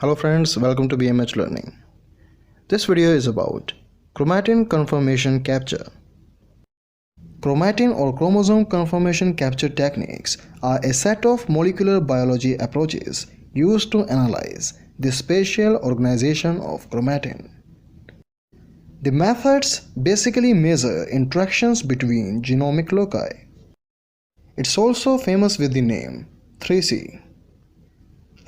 Hello friends, welcome to BMH Learning. This video is about chromatin conformation capture. Chromatin or chromosome conformation capture techniques are a set of molecular biology approaches used to analyze the spatial organization of chromatin. The methods basically measure interactions between genomic loci. It's also famous with the name 3C.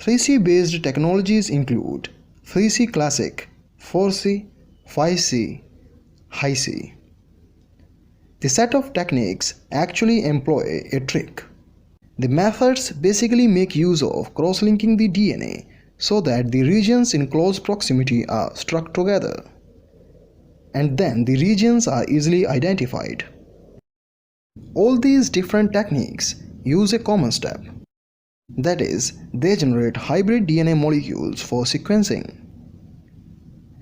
3C based technologies include 3C Classic, 4C, 5C, High C. The set of techniques actually employ a trick. The methods basically make use of cross-linking the DNA so that the regions in close proximity are struck together. And then the regions are easily identified. All these different techniques use a common step. That is, they generate hybrid DNA molecules for sequencing.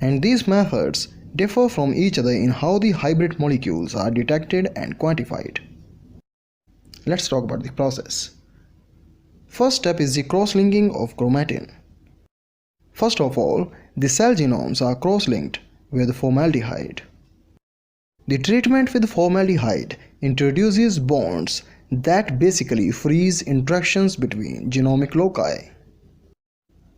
And these methods differ from each other in how the hybrid molecules are detected and quantified. Let's talk about the process. First step is the cross-linking of chromatin. First of all, the cell genomes are cross-linked with formaldehyde. The treatment with formaldehyde introduces bonds that basically freeze interactions between genomic loci.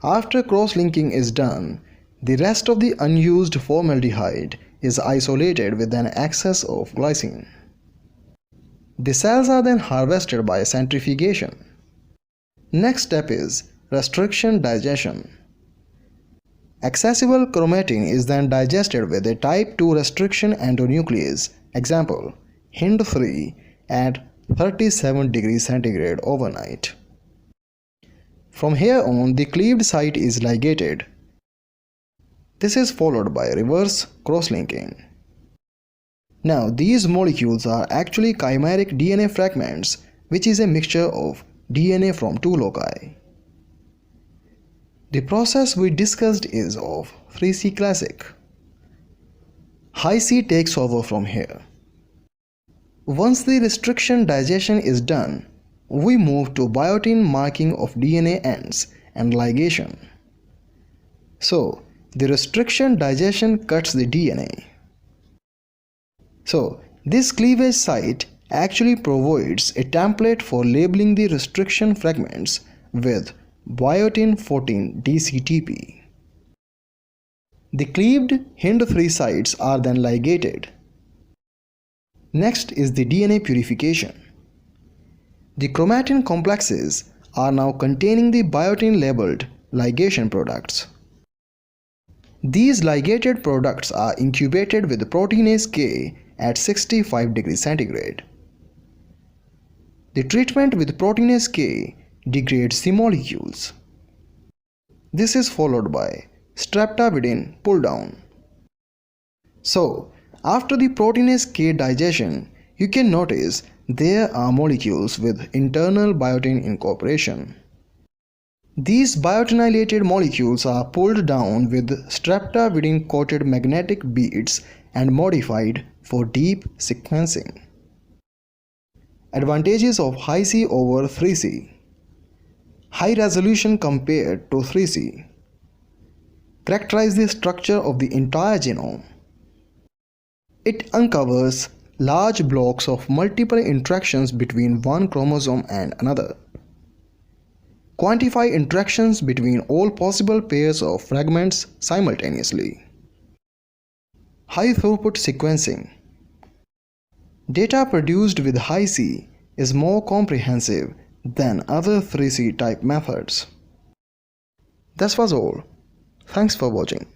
After cross-linking is done, the rest of the unused formaldehyde is isolated with an excess of glycine. The cells are then harvested by centrifugation. Next step is restriction digestion. Accessible chromatin is then digested with a type 2 restriction endonuclease, example HIND3, at 37 degrees centigrade overnight. From here on, the cleaved site is ligated. This is followed by reverse cross-linking. Now, these molecules are actually chimeric DNA fragments, which is a mixture of DNA from two loci. The process we discussed is of 3C Classic. High C takes over from here. Once the restriction digestion is done, we move to biotin marking of DNA ends and ligation. So, the restriction digestion cuts the DNA. So, this cleavage site actually provides a template for labeling the restriction fragments with Biotin 14 DCTP. The cleaved HIND3 sites are then ligated. Next is the DNA purification. The chromatin complexes are now containing the biotin labeled ligation products. These ligated products are incubated with proteinase K at 65 degrees centigrade. The treatment with proteinase K degrades the molecules. This is followed by streptavidin pull down. So, after the proteinase K digestion, you can notice there are molecules with internal biotin incorporation. These biotinylated molecules are pulled down with streptavidin coated magnetic beads and modified for deep sequencing. Advantages of high C over 3C. High resolution compared to 3C. Characterize the structure of the entire genome. It uncovers large blocks of multiple interactions between one chromosome and another. Quantify interactions between all possible pairs of fragments simultaneously. High throughput sequencing. Data produced with high C is more comprehensive than other 3C type methods. That was all. Thanks for watching.